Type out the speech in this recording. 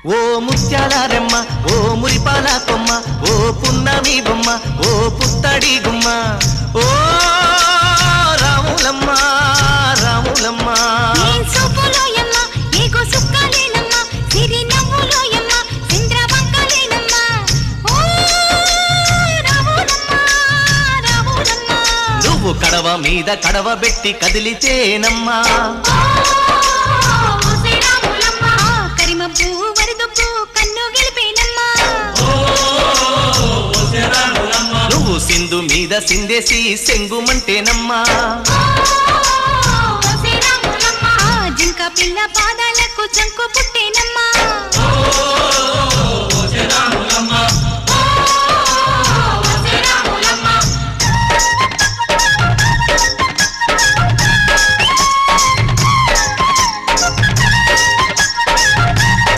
ఓ ముత్యాల రెమ్మ ఓ మురిపాల కొమ్మ ఓ పున్నమి బొమ్మ ఓ పుత్తడి గుమ్మ ఓ రాములమ్మ రాములమ్మ నువ్వు కడవ మీద కడవ పెట్టి కదిలితేనమ్మా నువ్వు సింధు మీద సిందేసి సెంగుమంటేనమ్మా జింక పిల్ల పాదాలకు చంకు పుట్టేన